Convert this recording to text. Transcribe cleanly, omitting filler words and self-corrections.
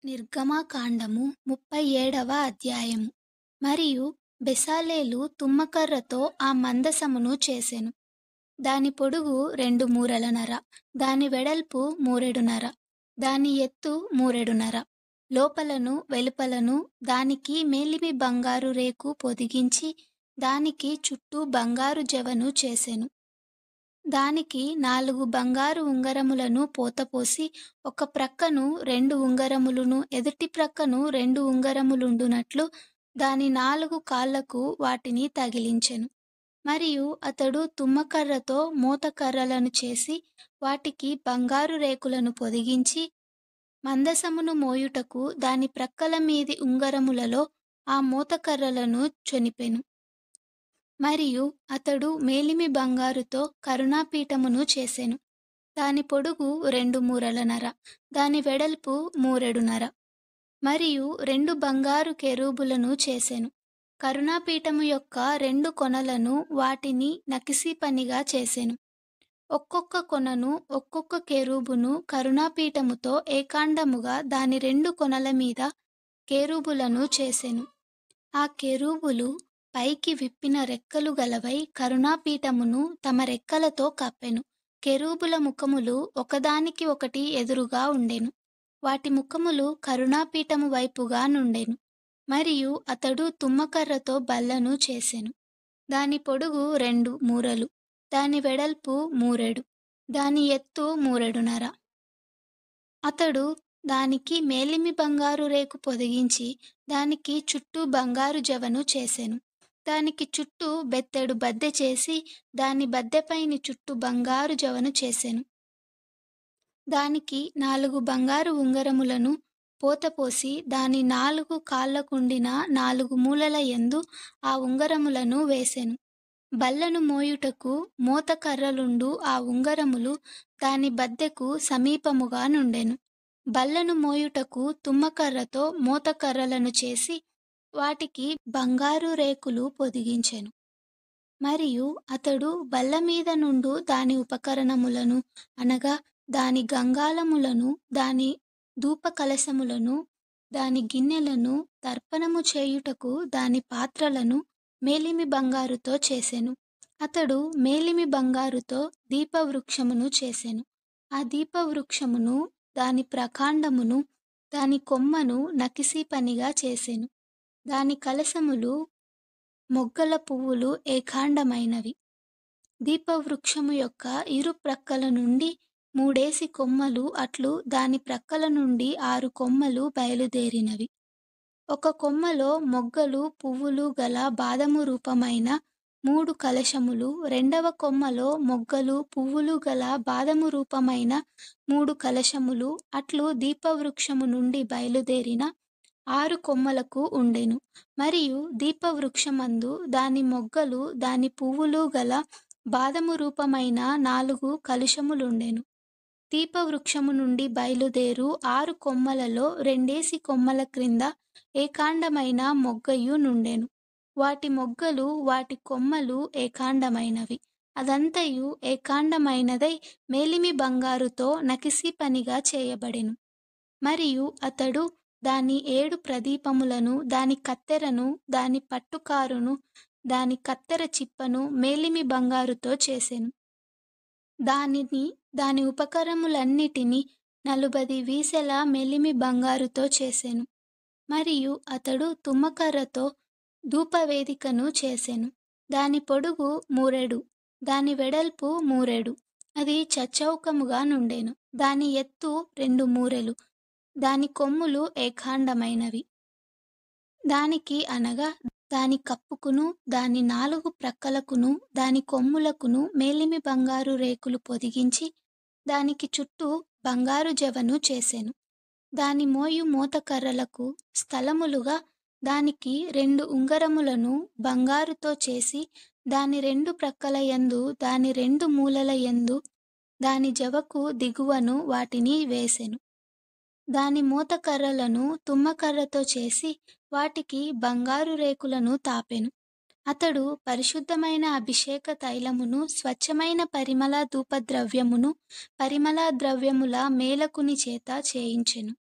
నిర్గమకాండము 37వ అధ్యాయము. మరియు బెసాలేలు తుమ్మకర్రతో ఆ మందసమును చేసెను. దాని పొడుగు 2 మూరలన్నర, దాని వెడల్పు మూరెడున్నర, దాని ఎత్తు మూరెడున్నర, లోపలను వెలుపలను దానికి మేలిమి బంగారు రేకు పొదిగించి దానికి చుట్టూ బంగారు జవను చేసెను. దానికి 4 బంగారు ఉంగరములను పోతపోసి ఒక ప్రక్కను 2 ఉంగరములును ఎదుటి ప్రక్కను 2 ఉంగరములుండునట్లు దాని 4 కాళ్లకు వాటిని తగిలించెను. మరియు అతడు తుమ్మకర్రతో మోతకర్రలను చేసి వాటికి బంగారు రేకులను పొదిగించి మందసమును మోయుటకు దాని ప్రక్కల మీది ఉంగరములలో ఆ మోతకర్రలను చొనిపెను. మరియు అతడు మేలిమి బంగారుతో కరుణాపీఠమును చేసెను. దాని పొడుగు 2 మూరలన్నర, దాని వెడల్పు మూరెడున్నర. మరియు 2 బంగారు కెరూబులను చేసెను. కరుణాపీఠము యొక్క 2 కొనలను వాటిని నకిసీ పనిగా చేసెను. ఒక్కొక్క కొనను ఒక్కొక్క కెరూబును కరుణాపీఠముతో ఏకాండముగా దాని 2 కొనల మీద కెరూబులను చేసెను. ఆ కెరూబులు పైకి విప్పిన రెక్కలు గలవై కరుణాపీఠమును తమ రెక్కలతో కప్పెను. కెరూబుల ముఖములు ఒకదానికి ఒకటి ఎదురుగా ఉండెను. వాటి ముఖములు కరుణాపీఠము వైపుగా నుండెను. మరియు అతడు తుమ్మకర్రతో బల్లను చేసెను. దాని పొడుగు 2 మూరలు, దాని వెడల్పు మూరెడు, దాని ఎత్తు మూరెడున్నర. అతడు దానికి మేలిమి బంగారు రేకు పొదిగించి దానికి చుట్టూ బంగారు జవను చేసెను. దానికి చుట్టూ బెత్తెడు బద్దె చేసి దాని బద్దెపైని చుట్టూ బంగారు జవను చేసెను. దానికి 4 బంగారు ఉంగరములను పోతపోసి దాని 4 కాళ్లకుండిన 4 మూలల యందు ఆ ఉంగరములను వేసెను. బల్లను మోయుటకు మోతకర్రలుండు ఆ ఉంగరములు దాని బద్దెకు సమీపముగా నుండెను. బల్లను మోయుటకు తుమ్మకర్రతో మోతకర్రలను చేసి వాటికి బంగారు రేకులు పొదిగించెను. మరియు అతడు బల్ల మీద నుండు దాని ఉపకరణములను అనగా దాని గంగాళములను, దాని ధూపకలశములను, దాని గిన్నెలను, తర్పణము చేయుటకు దాని పాత్రలను మేలిమి బంగారుతో చేసెను. అతడు మేలిమి బంగారుతో దీపవృక్షమును చేసెను. ఆ దీపవృక్షమును దాని ప్రకాండమును దాని కొమ్మను నకిసీ పనిగా చేసెను. దాని కలశములు మొగ్గల పువ్వులు ఏకాండమైనవి. దీపవృక్షము యొక్క ఇరు ప్రక్కల నుండి 3 కొమ్మలు అట్లు దాని ప్రక్కల నుండి 6 కొమ్మలు బయలుదేరినవి. ఒక కొమ్మలో మొగ్గలు పువ్వులు గల బాదము రూపమైన 3 కలశములు, రెండవ కొమ్మలో మొగ్గలు పువ్వులు గల బాదము రూపమైన 3 కలశములు అట్లు దీపవృక్షము నుండి బయలుదేరిన 6 కొమ్మలకు ఉండెను. మరియు దీపవృక్షమందు దాని మొగ్గలు దాని పువ్వులు గల బాదము రూపమైన 4 కలుషములుండెను. దీపవృక్షము నుండి బయలుదేరు 6 కొమ్మలలో 2 కొమ్మల క్రింద ఏకాండమైన మొగ్గయు నుండెను. వాటి మొగ్గలు వాటి కొమ్మలు ఏకాండమైనవి. అదంతయు ఏకాండమైనదై మేలిమి బంగారుతో నకిసీ పనిగా చేయబడెను. మరియు అతడు దాని 7 ప్రదీపములను, దాని కత్తెరను, దాని పట్టుకారును, దాని కత్తెర చిప్పను మేలిమి బంగారుతో చేసెను. దానిని దాని ఉపకరణములన్నిటినీ 40 వీసెల మేలిమి బంగారుతో చేసెను. మరియు అతడు తుమ్మకర్రతో ధూపవేదికను చేసెను. దాని పొడుగు మూరెడు, దాని వెడల్పు మూరెడు, అది చచ్చౌకముగా నుండెను. దాని ఎత్తు 2 మూరెలు, దాని కొమ్ములు ఏకాండమైనవి. దానికి అనగా దాని కప్పుకును దాని 4 ప్రక్కలకును దాని కొమ్ములకును మేలిమి బంగారు రేకులు పొదిగించి దానికి చుట్టూ బంగారు జవను చేసెను. దాని మోయు మోతకర్రలకు స్థలములుగా దానికి 2 ఉంగరములను బంగారుతో చేసి దాని 2 ప్రక్కల యందు దాని 2 మూలల యందు దాని జవకు దిగువను వాటిని వేసెను. దాని మోతకర్రలను తుమ్మకర్రతో చేసి వాటికి బంగారు రేకులను తాపెను. అతడు పరిశుద్ధమైన అభిషేక తైలమును, స్వచ్ఛమైన పరిమళ ధూపద్రవ్యమును పరిమళ ద్రవ్యముల మేలకుని చేత చేయించెను.